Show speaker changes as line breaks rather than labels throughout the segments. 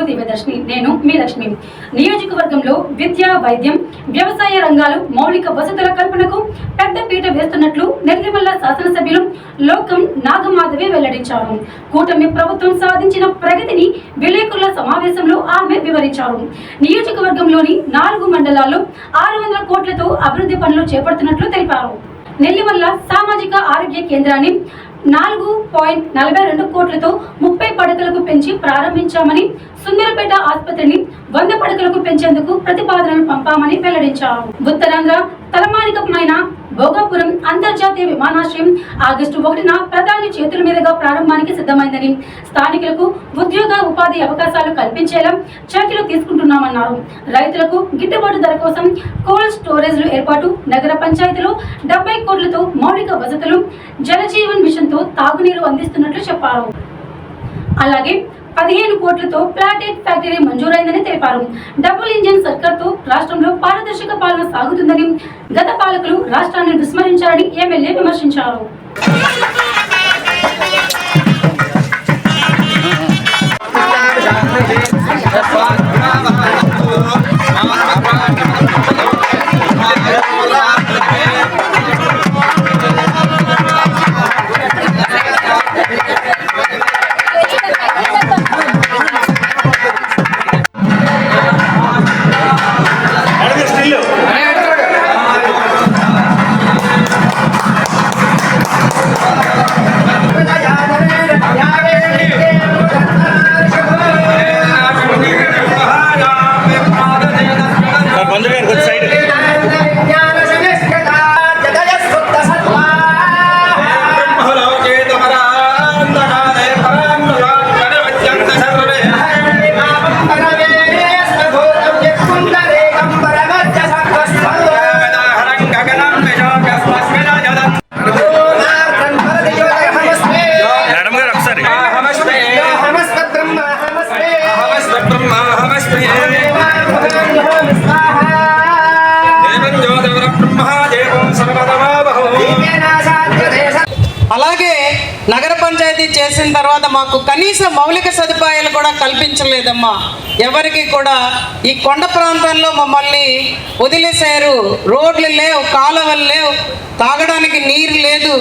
దివ్యదర్శిని. నేను మీ లక్ష్మి. నియోజకవర్గంలో విద్య, వైద్యం, వ్యవసాయ రంగాలు మౌలిక వసతుల కల్పనకు పెద్ద పీట వేస్తున్నట్లు నెల్లిమల్ల శాసనసభ్యులు లోకం నాగమాధవి వెల్లడించారు. కూటమి ప్రభుత్వం సాధించిన ప్రగతిని విలేకరుల సమావేశంలో ఆమె వివరించారు. నియోజకవర్గంలోని 4 మండలాల్లో 600 కోట్లతో అభివృద్ధి పనులు చేపడుతున్నట్లు తెలిపారు. నెల్లిమల్ల సామాజిక ఆరోగ్య కేంద్రాన్ని 4.42 కోట్లతో 30 పడకలకు పెంచి ప్రారంభించామని, సుందరపేట ఆసుపత్రిని 100 పడకలకు పెంచేందుకు ప్రతిపాదనలు పంపామని వెల్లడించారు. ఉత్తరాంధ్ర తలమానికమైన భోగాపురం అంతర్జాతీయ విమానాశ్రయం ఆగస్టు 1న ప్రధాని చేతుల మీదుగా ప్రారంభానికి సిద్ధమైందని, స్థానికులకు ఉద్యోగ ఉపాధి అవకాశాలు కల్పించేలా చర్యలు తీసుకుంటున్నామన్నారు. రైతులకు గిట్టుబాటు ధర కోసం కోల్డ్ స్టోరేజ్లు ఏర్పాటు, నగర పంచాయతీలో 70 కోట్లతో మౌలిక వసతులు, జలజీవన్ మిషన్ తో తాగునీరు అందిస్తున్నట్లు చెప్పారు. అలాగే 15 కోట్లతో ప్లాటెడ్ ఫ్యాక్టరీ మంజూరైందని తెలిపారు. డబుల్ ఇంజిన్ సర్కార్తో రాష్ట్రంలో పారదర్శక పాలన సాగుతుందని, గత పాలకులు రాష్ట్రాన్ని విస్మరించారని ఎమ్మెల్యే విమర్శించారు.
అలాగే నగర పంచాయతీ చేసిన తర్వాత మాకు కనీస మౌలిక సదుపాయాలు కూడా కల్పించలేదమ్మా. ఎవరికి కూడా ఈ కొండ ప్రాంతంలో మమ్మల్ని వదిలేశారు. రోడ్లు లేవు, కాలువలు లేవు, తాగడానికి నీరు లేదు.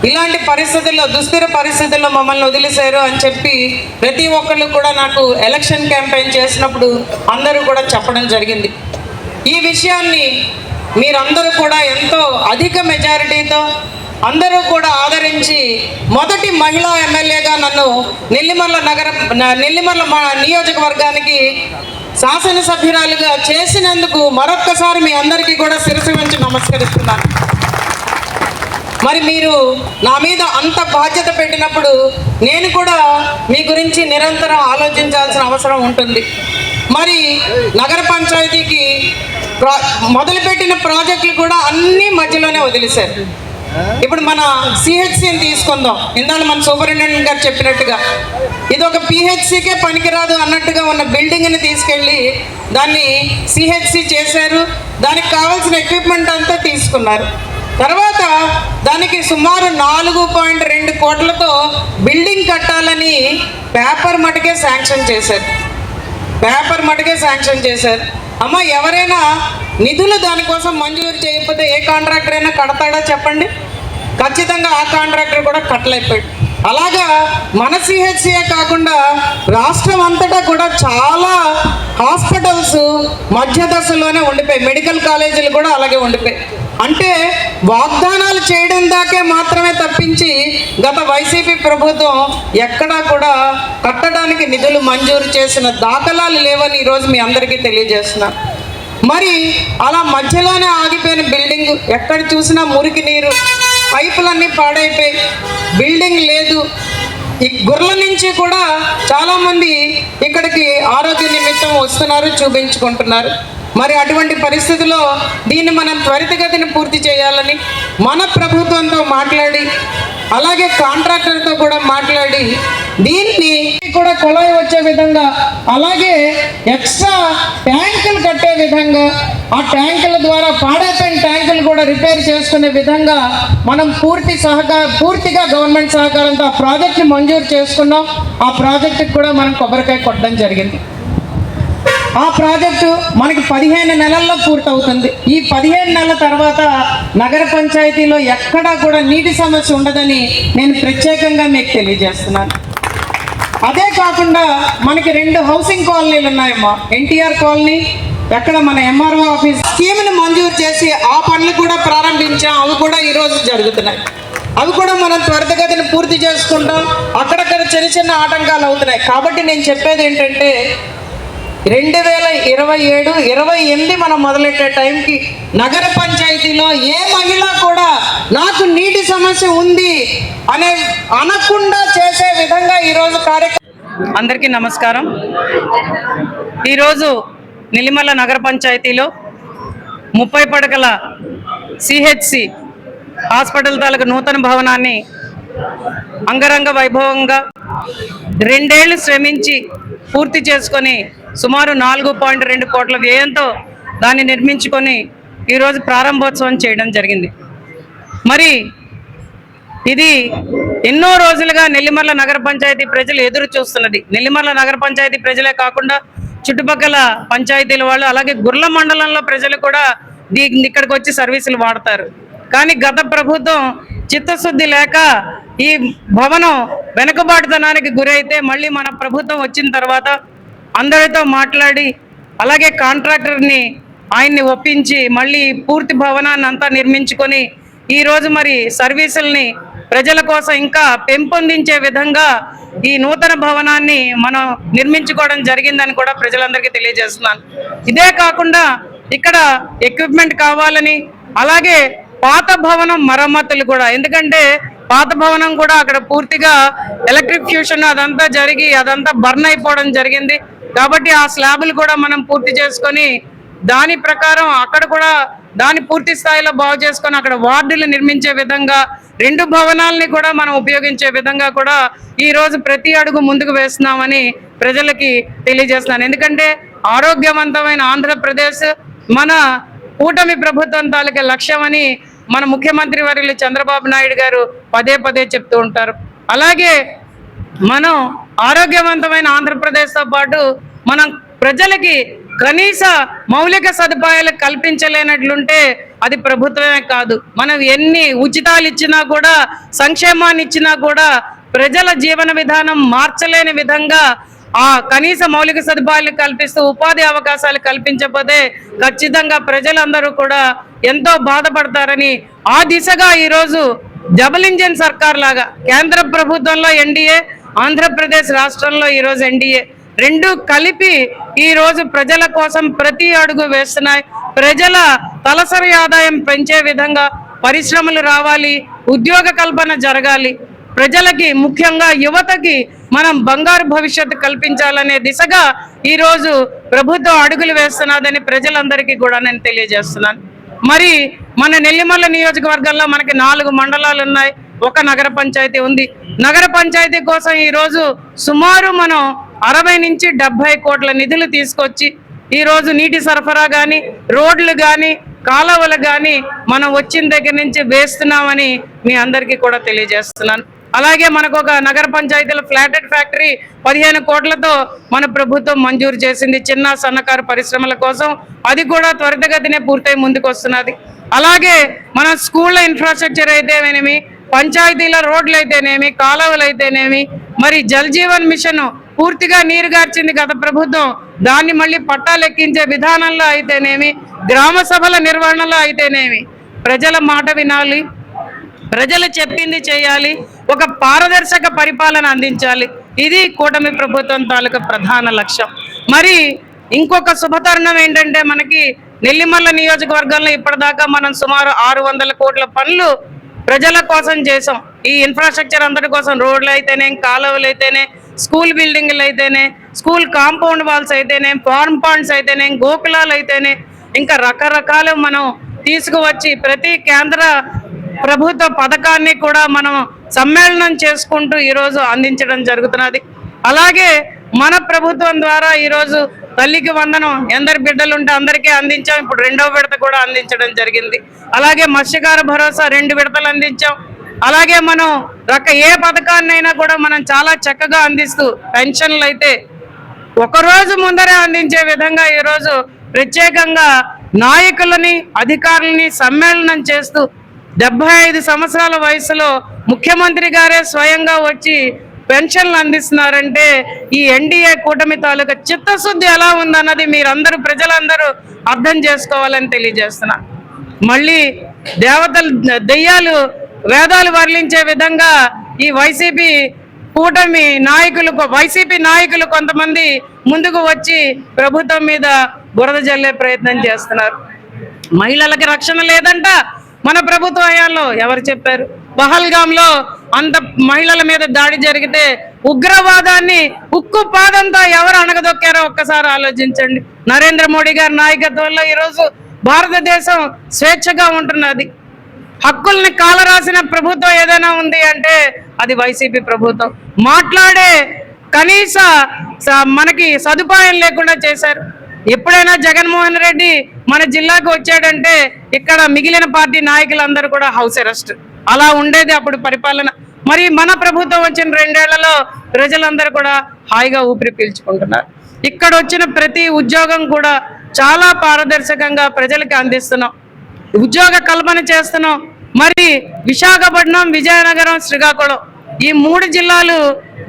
ఇలాంటి పరిస్థితుల్లో, దుస్థిర పరిస్థితుల్లో మమ్మల్ని వదిలేశారు అని చెప్పి ప్రతి ఒక్కళ్ళు కూడా నాకు ఎలక్షన్ క్యాంపెయిన్ చేసినప్పుడు అందరూ కూడా చెప్పడం జరిగింది. ఈ విషయాన్ని మీరందరూ కూడా ఎంతో అధిక మెజారిటీతో అందరూ కూడా ఆదరించి మొదటి మహిళా ఎమ్మెల్యేగా నన్ను నెల్లిమల్ల నియోజకవర్గానికి శాసనసభ్యురాలుగా చేసినందుకు మరొక్కసారి మీ అందరికీ కూడా శిరస్సు వంచి నమస్కరిస్తున్నాను. మరి మీరు నా మీద అంత బాధ్యత పెట్టినప్పుడు నేను కూడా మీ గురించి నిరంతరం ఆలోచించాల్సిన అవసరం ఉంటుంది. మరి నగర పంచాయతీకి మొదలుపెట్టిన ప్రాజెక్టులు కూడా అన్నీ మధ్యలోనే వదిలేశారు. ఇప్పుడు మన సిహెచ్సిని తీసుకుందాం. ఇందాక మన సూపరింటెండెంట్ గారు చెప్పినట్టుగా ఇది ఒక పిహెచ్సికే పనికిరాదు అన్నట్టుగా ఉన్న బిల్డింగ్ని తీసుకెళ్ళి దాన్ని సిహెచ్సి చేశారు. దానికి కావాల్సిన ఎక్విప్మెంట్ అంతా తీసుకున్నారు. తర్వాత దానికి సుమారు 4.2 కోట్లతో బిల్డింగ్ కట్టాలని పేపర్ మటుకే శాంక్షన్ చేశారు. అమ్మ, ఎవరైనా నిధులు దానికోసం మంజూరు చేయకపోతే ఏ కాంట్రాక్టర్ అయినా కడతాడా చెప్పండి? ఖచ్చితంగా ఆ కాంట్రాక్టర్ కూడా కట్టలేకపోయాడు. అలాగా మన సిహెచ్సియే కాకుండా రాష్ట్రం అంతటా కూడా చాలా హాస్పిటల్స్ మధ్య దశలోనే ఉండిపోయాయి. మెడికల్ కాలేజీలు కూడా అలాగే ఉండిపోయాయి. అంటే వాగ్దానాలు చేయడం దాకే మాత్రమే తప్పించి గత వైసీపీ ప్రభుత్వం ఎక్కడా కూడా కట్టడానికి నిధులు మంజూరు చేసిన దాఖలాలు లేవని ఈరోజు మీ అందరికీ తెలియజేస్తున్నాను. మరి అలా మధ్యలోనే ఆగిపోయిన బిల్డింగ్, ఎక్కడ చూసినా మురికి నీరు, పైపులన్నీ పాడైపోయి, బిల్డింగ్ లేదు. ఈ గుర్ల నుంచి కూడా చాలామంది ఇక్కడికి ఆరోగ్య నిమిత్తం వస్తున్నారు, చూపించుకుంటున్నారు. మరి అటువంటి పరిస్థితుల్లో దీన్ని మనం త్వరితగతిని పూర్తి చేయాలని మన ప్రభుత్వంతో మాట్లాడి, అలాగే కాంట్రాక్టర్తో కూడా మాట్లాడి దీన్ని కూడా కొలాయి వచ్చే విధంగా, అలాగే ఎక్స్ట్రా ట్యాంకులు కట్టే విధంగా ఆ ట్యాంకుల ద్వారా పాడైపోయిన ట్యాంకులు కూడా రిపేర్ చేసుకునే విధంగా మనం పూర్తిగా గవర్నమెంట్ సహకారంతో ఆ ప్రాజెక్ట్ని మంజూరు చేసుకున్నాం. ఆ ప్రాజెక్టుకి కూడా మనం కొబ్బరికాయ కొట్టడం జరిగింది. ఆ ప్రాజెక్టు మనకి 15 నెలల్లో పూర్తవుతుంది. ఈ 15 నెలల తర్వాత నగర పంచాయతీలో ఎక్కడా కూడా నీటి సమస్య ఉండదని నేను ప్రత్యేకంగా మీకు తెలియజేస్తున్నాను. అదే కాకుండా మనకి 2 హౌసింగ్ కాలనీలు ఉన్నాయమ్మా. ఎన్టీఆర్ కాలనీ, ఎక్కడ మన ఎంఆర్ఓ ఆఫీస్ స్కీమ్ని మంజూరు చేసి ఆ పనులు కూడా ప్రారంభించాం. అవి కూడా ఈరోజు జరుగుతున్నాయి. అవి కూడా మనం త్వరితగతిని పూర్తి చేసుకుంటాం. అక్కడక్కడ చిన్న ఆటంకాలు అవుతున్నాయి. కాబట్టి నేను చెప్పేది ఏంటంటే 2027, 28 మనం మొదలెట్టే టైంకి నగర పంచాయతీలో ఏ మహిళ కూడా నాకు నీటి సమస్య ఉంది అనే అనకుండా చేసే విధంగా ఈరోజు కార్యక్రమం. అందరికీ నమస్కారం. ఈరోజు నెల్లిమర్ల నగర పంచాయతీలో 30 పడకల సిహెచ్సి హాస్పిటల్ తాలూకు నూతన భవనాన్ని అంగరంగ వైభవంగా 2 ఏళ్లు శ్రమించి పూర్తి చేసుకొని సుమారు 4.2 కోట్ల వ్యయంతో దాన్ని నిర్మించుకొని ఈరోజు ప్రారంభోత్సవం చేయడం జరిగింది. మరి ఇది ఎన్నో రోజులుగా నెల్లిమర్ల నగర పంచాయతీ ప్రజలు ఎదురు చూస్తున్నది. నెల్లిమర్ల నగర పంచాయతీ ప్రజలే కాకుండా చుట్టుపక్కల పంచాయతీల వాళ్ళు, అలాగే గుర్ల మండలంలో ప్రజలు కూడా ఇక్కడికి వచ్చి సర్వీసులు వాడతారు. కానీ గత ప్రభుత్వం చిత్తశుద్ధి లేక ఈ భవనం వెనుకబాటుతనానికి గురైతే మళ్ళీ మన ప్రభుత్వం వచ్చిన తర్వాత అందరితో మాట్లాడి అలాగే కాంట్రాక్టర్ని ఆయన్ని ఒప్పించి మళ్ళీ పూర్తి భవనాన్ని అంతా నిర్మించుకొని ఈరోజు మరి సర్వీసుల్ని ప్రజల కోసం ఇంకా పెంపొందించే విధంగా ఈ నూతన భవనాన్ని మనం నిర్మించుకోవడం జరిగిందని కూడా ప్రజలందరికీ తెలియజేస్తున్నాను. ఇదే కాకుండా ఇక్కడ ఎక్విప్మెంట్ కావాలని, అలాగే పాత భవనం మరమ్మతులు కూడా, ఎందుకంటే పాత భవనం కూడా అక్కడ పూర్తిగా ఎలక్ట్రిక్ ఫ్యూషన్ అదంతా జరిగి అదంతా బర్న్ అయిపోవడం జరిగింది. కాబట్టి ఆ స్లాబులు కూడా మనం పూర్తి చేసుకొని దాని ప్రకారం అక్కడ కూడా దాన్ని పూర్తి స్థాయిలో బాగు చేసుకొని అక్కడ వార్డులు నిర్మించే విధంగా 2 భవనాలని కూడా మనం ఉపయోగించే విధంగా కూడా ఈరోజు ప్రతి అడుగు ముందుకు వేస్తున్నామని ప్రజలకి తెలియజేస్తున్నాను. ఎందుకంటే ఆరోగ్యవంతమైన ఆంధ్రప్రదేశ్ మన కూటమి ప్రభుత్వం తాలూకా లక్ష్యమని మన ముఖ్యమంత్రి వర్యులు చంద్రబాబు నాయుడు గారు పదే చెప్తూ ఉంటారు. అలాగే మనం ఆరోగ్యవంతమైన ఆంధ్రప్రదేశ్తో పాటు మనం ప్రజలకి కనీస మౌలిక సదుపాయాలు కల్పించలేనట్లుంటే అది ప్రభుత్వమే కాదు. మనం ఎన్ని ఉచితాలు ఇచ్చినా కూడా, సంక్షేమాన్ని ఇచ్చినా కూడా ప్రజల జీవన విధానం మార్చలేని విధంగా ఆ కనీస మౌలిక సదుపాయాలు కల్పిస్తూ ఉపాధి అవకాశాలు కల్పించకపోతే ఖచ్చితంగా ప్రజలందరూ కూడా ఎంతో బాధపడతారని ఆ దిశగా ఈరోజు డబుల్ ఇంజిన్ సర్కార్ లాగా కేంద్ర ప్రభుత్వంలో ఎన్డీఏ, ఆంధ్రప్రదేశ్ రాష్ట్రంలో ఈరోజు ఎన్డీఏ 2 కలిపి ఈరోజు ప్రజల కోసం ప్రతి అడుగు వేస్తున్నాయి. ప్రజల తలసరి ఆదాయం పెంచే విధంగా పరిశ్రమలు రావాలి, ఉద్యోగ కల్పన జరగాలి, ప్రజలకి ముఖ్యంగా యువతకి మనం బంగారు భవిష్యత్తు కల్పించాలనే దిశగా ఈరోజు ప్రభుత్వం అడుగులు వేస్తున్నదని ప్రజలందరికీ కూడా నేను తెలియజేస్తున్నాను. మరి మన నెల్లిమర్ల నియోజకవర్గంలో మనకి 4 మండలాలు ఉన్నాయి, 1 నగర పంచాయతీ ఉంది. నగర పంచాయతీ కోసం ఈరోజు సుమారు మనం 60 నుంచి 70 కోట్ల నిధులు తీసుకొచ్చి ఈరోజు నీటి సరఫరా కానీ, రోడ్లు కానీ, కాలువలు కానీ మనం వచ్చిన దగ్గర నుంచి వేస్తున్నామని మీ అందరికీ కూడా తెలియజేస్తున్నాను. అలాగే మనకు ఒక నగర పంచాయతీలో ఫ్లాటెడ్ ఫ్యాక్టరీ 15 కోట్లతో మన ప్రభుత్వం మంజూరు చేసింది చిన్న సన్నకారు పరిశ్రమల కోసం. అది కూడా త్వరితగతినే పూర్తయి ముందుకు వస్తున్నది. అలాగే మన స్కూళ్ళ ఇన్ఫ్రాస్ట్రక్చర్ అయితేనేమి, పంచాయతీల రోడ్లు అయితేనేమి, కాలువలు అయితేనేమి, మరి జల్ జీవన్ మిషన్ పూర్తిగా నీరు గార్చింది గత ప్రభుత్వం, దాన్ని మళ్ళీ పట్టాలెక్కించే విధానంలో అయితేనేమి, గ్రామ సభల నిర్వహణలో అయితేనేమి ప్రజల మాట వినాలి, ప్రజలు చెప్పింది చేయాలి, ఒక పారదర్శక పరిపాలన అందించాలి. ఇది కూటమి ప్రభుత్వం తాలూకా ప్రధాన లక్ష్యం. మరి ఇంకొక శుభతరుణం ఏంటంటే మనకి నెల్లిమర్ల నియోజకవర్గంలో ఇప్పటిదాకా మనం సుమారు 600 కోట్ల పనులు ప్రజల కోసం చేసాం. ఈ ఇన్ఫ్రాస్ట్రక్చర్ అందరి కోసం, రోడ్లు అయితేనే, కాలువలు అయితేనే, స్కూల్ బిల్డింగ్లు అయితేనే, స్కూల్ కాంపౌండ్ వాల్స్ అయితేనే, ఫార్మ్ పాండ్స్ అయితేనే, గోకులాలు అయితేనే, ఇంకా రకరకాలు మనం తీసుకువచ్చి ప్రతి కేంద్ర ప్రభుత్వ పథకాన్ని కూడా మనం సమ్మేళనం చేసుకుంటూ ఈరోజు అందించడం జరుగుతున్నది. అలాగే
మన ప్రభుత్వం ద్వారా ఈరోజు తల్లికి వందనం ఎందరు బిడ్డలు ఉంటే అందరికీ అందించాం. ఇప్పుడు 2వ విడత కూడా అందించడం జరిగింది. అలాగే మత్స్యకార భరోసా 2 విడతలు అందించాం. అలాగే మనం ఏ పథకాన్నైనా కూడా మనం చాలా చక్కగా అందిస్తూ పెన్షన్లు అయితే ఒకరోజు ముందరే అందించే విధంగా ఈరోజు ప్రత్యేకంగా నాయకులని అధికారులని సమ్మేళనం చేస్తూ 75 సంవత్సరాల వయసులో ముఖ్యమంత్రి గారే స్వయంగా వచ్చి పెన్షన్లు అందిస్తున్నారంటే ఈ ఎన్డీఏ కూటమి తాలూకా చిత్తశుద్ధి ఎలా ఉందన్నది మీరందరూ ప్రజలందరూ అర్థం చేసుకోవాలని తెలియజేస్తున్నా. మళ్ళీ దెయ్యాలు వేదాలు వర్లించే విధంగా ఈ వైసీపీ నాయకులు కొంతమంది ముందుకు వచ్చి ప్రభుత్వం మీద బురద జల్లే ప్రయత్నం చేస్తున్నారు. మహిళలకి రక్షణ లేదంట మన ప్రభుత్వ హయాంలో. ఎవరు చెప్పారు? పహల్గాంలో అంత మహిళల మీద దాడి జరిగితే ఉగ్రవాదాన్ని ఉక్కు పాదంతో ఎవరు అణగదొక్కారో ఒక్కసారి ఆలోచించండి. నరేంద్ర మోడీ గారి నాయకత్వంలో ఈరోజు భారతదేశం స్వేచ్ఛగా ఉంటున్నది. హక్కుల్ని కాలరాసిన ప్రభుత్వం ఏదైనా ఉంది అంటే అది వైసీపీ ప్రభుత్వం. మాట్లాడే కనీస మనకి సదుపాయం లేకుండా చేశారు. ఎప్పుడైనా జగన్మోహన్ రెడ్డి మన జిల్లాకు వచ్చాడంటే ఇక్కడ మిగిలిన పార్టీ నాయకులందరూ కూడా హౌస్ అరెస్ట్. అలా ఉండేది అప్పుడు పరిపాలన. మరి మన ప్రభుత్వం వచ్చిన 2 ఏళ్లలో ప్రజలందరూ కూడా హాయిగా ఊపిరి పీల్చుకుంటున్నారు. ఇక్కడ వచ్చిన ప్రతి ఉద్యోగం కూడా చాలా పారదర్శకంగా ప్రజలకు అందిస్తున్నాం. ఉద్యోగ కల్పన చేస్తున్నాం. మరి విశాఖపట్నం, విజయనగరం, శ్రీకాకుళం ఈ 3 జిల్లాలు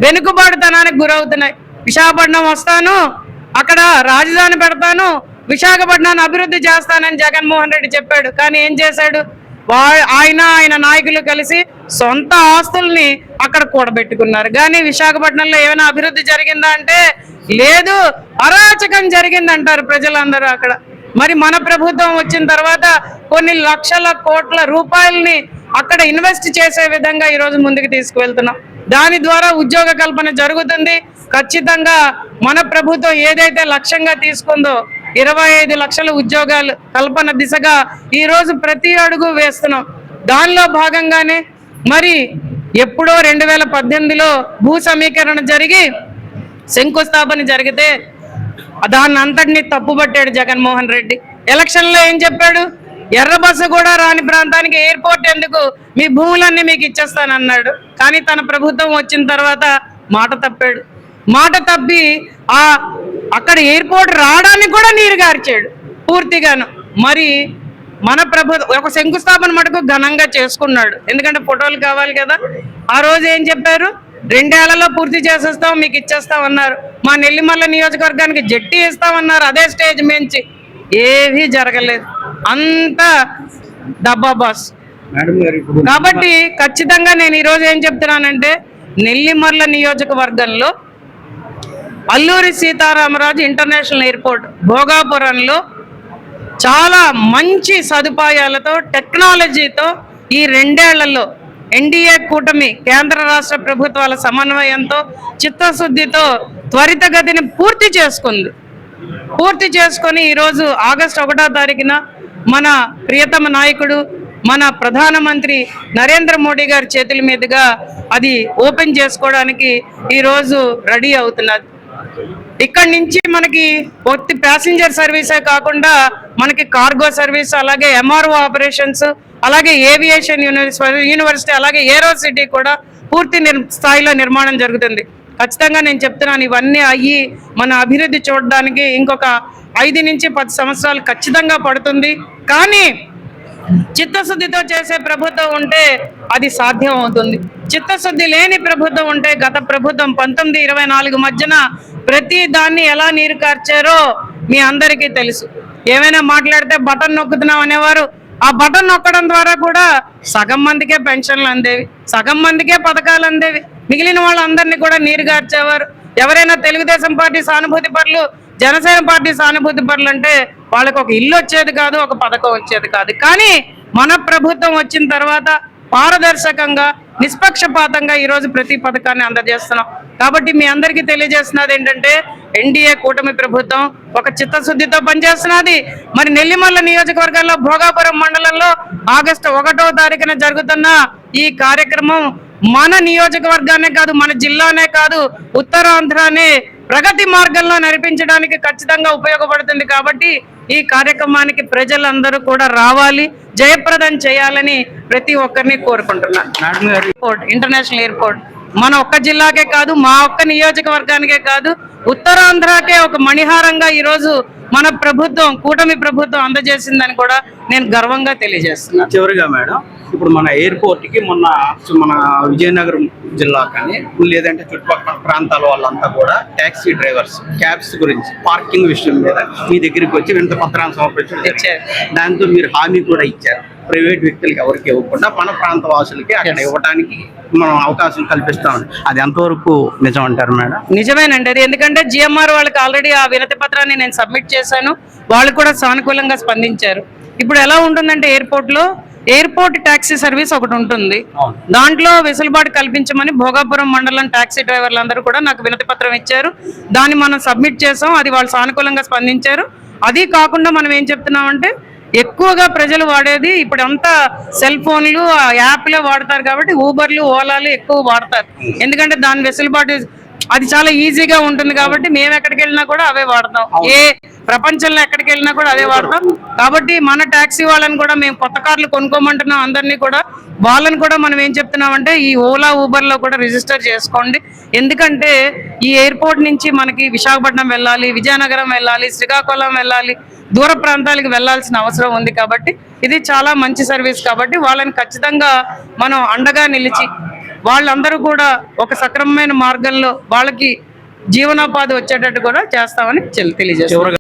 వెనుకబాటుతనానికి గురవుతున్నాయి. విశాఖపట్నం వస్తాను, అక్కడ రాజధాని పెడతాను, విశాఖపట్నాన్ని అభివృద్ధి చేస్తానని జగన్మోహన్ రెడ్డి చెప్పాడు. కానీ ఏం చేశాడు? ఆయన నాయకులు కలిసి సొంత ఆస్తుల్ని అక్కడ కూడబెట్టుకున్నారు. కానీ విశాఖపట్నంలో ఏమైనా అభివృద్ధి జరిగిందా అంటే లేదు, అరాచకం జరిగిందంటారు ప్రజలందరూ అక్కడ. మరి మన ప్రభుత్వం వచ్చిన తర్వాత కొన్ని లక్షల కోట్ల రూపాయలని అక్కడ ఇన్వెస్ట్ చేసే విధంగా ఈరోజు ముందుకు తీసుకువెళ్తున్నాం. దాని ద్వారా ఉద్యోగ కల్పన జరుగుతుంది. ఖచ్చితంగా మన ప్రభుత్వం ఏదైతే లక్ష్యంగా తీసుకుందో 25 లక్షల ఉద్యోగాలు కల్పన దిశగా ఈరోజు ప్రతి అడుగు వేస్తున్నాం. దానిలో భాగంగానే మరి ఎప్పుడో 2018లో భూ సమీకరణ జరిగి శంకుస్థాపన జరిగితే దాన్ని అంతటినీ తప్పుపట్టాడు జగన్మోహన్ రెడ్డి. ఎలక్షన్లో ఏం చెప్పాడు? ఎర్ర బస్సు కూడా రాని ప్రాంతానికి ఎయిర్పోర్ట్ ఎందుకు, మీ భూములన్నీ మీకు ఇచ్చేస్తానన్నాడు. కానీ తన ప్రభుత్వం వచ్చిన తర్వాత మాట తప్పాడు. మాట తప్పి అక్కడ ఎయిర్పోర్ట్ రావడానికి కూడా నీరు గార్చాడు పూర్తిగాను. మరి మన ప్రభుత్వం ఒక శంకుస్థాపన మటుకు ఘనంగా చేసుకున్నాడు. ఎందుకంటే ఫోటోలు కావాలి కదా. ఆ రోజు ఏం చెప్పారు? 2 ఏళ్లలో పూర్తి చేసేస్తాం, మీకు ఇచ్చేస్తామన్నారు. మా నెల్లిమల్ల నియోజకవర్గానికి జట్టి ఇస్తామన్నారు అదే స్టేజ్ మించి. ఏవీ జరగలేదు, అంతా డబ్బా బాస్. కాబట్టి ఖచ్చితంగా నేను ఈరోజు ఏం చెప్తున్నానంటే నెల్లిమర్ల నియోజకవర్గంలో అల్లూరి సీతారామరాజు ఇంటర్నేషనల్ ఎయిర్పోర్ట్ భోగాపురంలో చాలా మంచి సదుపాయాలతో టెక్నాలజీతో ఈ 2 ఏళ్లలో ఎన్డీఏ కూటమి కేంద్ర రాష్ట్ర ప్రభుత్వాల సమన్వయంతో చిత్తశుద్ధితో త్వరితగతిని పూర్తి చేసుకొని ఈరోజు ఆగస్టు 1వ తారీఖున మన ప్రియతమ నాయకుడు మన ప్రధానమంత్రి నరేంద్ర మోడీ గారి చేతుల మీదుగా అది ఓపెన్ చేసుకోవడానికి ఈరోజు రెడీ అవుతున్నది. ఇక్కడి నుంచి మనకి ఒత్తి ప్యాసింజర్ సర్వీసే కాకుండా మనకి కార్గో సర్వీస్, అలాగే ఎంఆర్ఓ ఆపరేషన్స్, అలాగే ఏవియేషన్ యూనివర్సిటీ, అలాగే ఏరో సిటీ కూడా పూర్తి స్థాయిలో నిర్మాణం జరుగుతుంది. ఖచ్చితంగా నేను చెప్తున్నాను, ఇవన్నీ అయ్యి మన అభివృద్ధి చూడడానికి ఇంకొక 5 నుంచి 10 సంవత్సరాలు ఖచ్చితంగా పడుతుంది. కానీ చిత్తశుద్ధితో చేసే ప్రభుత్వం ఉంటే అది సాధ్యం అవుతుంది. చిత్తశుద్ధి లేని ప్రభుత్వం ఉంటే గత ప్రభుత్వం 19-24 మధ్యన ప్రతి దాన్ని ఎలా నీరు కార్చారో మీ అందరికీ తెలుసు. ఏమైనా మాట్లాడితే బటన్ నొక్కుతున్నాం అనేవారు. ఆ బటన్ నొక్కడం ద్వారా కూడా సగం మందికే పెన్షన్లు అందేవి, సగం మందికే పథకాలు అందేవి. మిగిలిన వాళ్ళందరినీ కూడా నీరు గార్చేవారు. ఎవరైనా తెలుగుదేశం పార్టీ సానుభూతి పరులు, జనసేన పార్టీ సానుభూతి పరులు అంటే వాళ్ళకి ఒక ఇల్లు వచ్చేది కాదు, ఒక పథకం వచ్చేది కాదు. కానీ మన ప్రభుత్వం వచ్చిన తర్వాత పారదర్శకంగా నిష్పక్షపాతంగా ఈరోజు ప్రతి పథకాన్ని అందజేస్తున్నాం. కాబట్టి మీ అందరికీ తెలియజేస్తున్నది ఏంటంటే ఎన్డీఏ కూటమి ప్రభుత్వం ఒక చిత్తశుద్ధితో పనిచేస్తున్నది. మరి నెల్లిమల్ల నియోజకవర్గంలో భోగాపురం మండలంలో ఆగస్టు 1వ తారీఖున జరుగుతున్న ఈ కార్యక్రమం మన నియోజకవర్గానే కాదు, మన జిల్లానే కాదు, ఉత్తరాంధ్రనే ప్రగతి మార్గంలో నడిపించడానికి ఖచ్చితంగా ఉపయోగపడుతుంది. కాబట్టి ఈ కార్యక్రమానికి ప్రజలందరూ కూడా రావాలి, జయప్రదం చేయాలని ప్రతి ఒక్కరిని కోరుకుంటున్నాను. ఎయిర్పోర్ట్, ఇంటర్నేషనల్ ఎయిర్పోర్ట్ మన ఒక్క జిల్లాకే కాదు, మా ఒక్క నియోజకవర్గానికే కాదు, ఉత్తరాంధ్రకే ఒక మణిహారంగా ఈరోజు మన ప్రభుత్వం, కూటమి ప్రభుత్వం అందజేసిందని కూడా నేను గర్వంగా తెలియజేస్తున్నాను.
చివరిగా మేడం, ఇప్పుడు మన ఎయిర్పోర్ట్ కి మొన్న మన విజయనగరం జిల్లా కానీ లేదంటే చుట్టుపక్కల ప్రాంతాల వాళ్ళంతా కూడా ట్యాక్సీ డ్రైవర్స్ క్యాబ్స్ గురించి పార్కింగ్ విషయం మీద మీ దగ్గరికి వచ్చి వినతి పత్రాన్ని సమర్పించారు. దాంతో మీరు హామీ కూడా ఇచ్చారు, ప్రైవేట్ వ్యక్తులకి ఎవరికి ఇవ్వకుండా మన ప్రాంత వాసులకి అక్కడ ఇవ్వడానికి మనం అవకాశం కల్పిస్తామని. అది ఎంతవరకు నిజం అంటారు మేడం?
నిజమేనండి అది. ఎందుకంటే జిఎంఆర్ వాళ్ళకి ఆల్రెడీ ఆ వినతి పత్రాన్ని నేను సబ్మిట్ చేశాను, వాళ్ళు కూడా సానుకూలంగా స్పందించారు. ఇప్పుడు ఎలా ఉంటుందంటే ఎయిర్పోర్ట్ ట్యాక్సీ సర్వీస్ ఒకటి ఉంటుంది, దాంట్లో వెసులుబాటు కల్పించమని భోగాపురం మండలం ట్యాక్సీ డ్రైవర్లందరూ కూడా నాకు వినతి పత్రం ఇచ్చారు. దాన్ని మనం సబ్మిట్ చేసాం, అది వాళ్ళు సానుకూలంగా స్పందించారు. అది కాకుండా మనం ఏం చెప్తున్నామంటే ఎక్కువగా ప్రజలు వాడేది ఇప్పుడు అంతా సెల్ ఫోన్లు, యాప్లే వాడతారు కాబట్టి ఊబర్లు, ఓలాలు ఎక్కువ వాడతారు. ఎందుకంటే దాని వెసులుబాటు అది చాలా ఈజీగా ఉంటుంది కాబట్టి మేము ఎక్కడికి వెళ్ళినా కూడా అవే వాడతాం, ఏ ప్రపంచంలో ఎక్కడికి వెళ్ళినా కూడా అదే వాడతాం. కాబట్టి మన ట్యాక్సీ వాళ్ళని కూడా మేము కొత్త కార్లు కొనుక్కోమంటున్నాం అందరినీ కూడా. వాళ్ళని కూడా మనం ఏం చెప్తున్నామంటే ఈ ఓలా, ఊబర్లో కూడా రిజిస్టర్ చేసుకోండి. ఎందుకంటే ఈ ఎయిర్పోర్ట్ నుంచి మనకి విశాఖపట్నం వెళ్ళాలి, విజయనగరం వెళ్ళాలి, శ్రీకాకుళం వెళ్ళాలి, దూర ప్రాంతాలకు వెళ్లాల్సిన అవసరం ఉంది. కాబట్టి ఇది చాలా మంచి సర్వీస్. కాబట్టి వాళ్ళని ఖచ్చితంగా మనం అండగా నిలిచి వాళ్ళందరూ కూడా ఒక సక్రమమైన మార్గంలో వాళ్ళకి జీవనోపాధి వచ్చేటట్టు కూడా చేస్తామని తెలియజేస్తాం.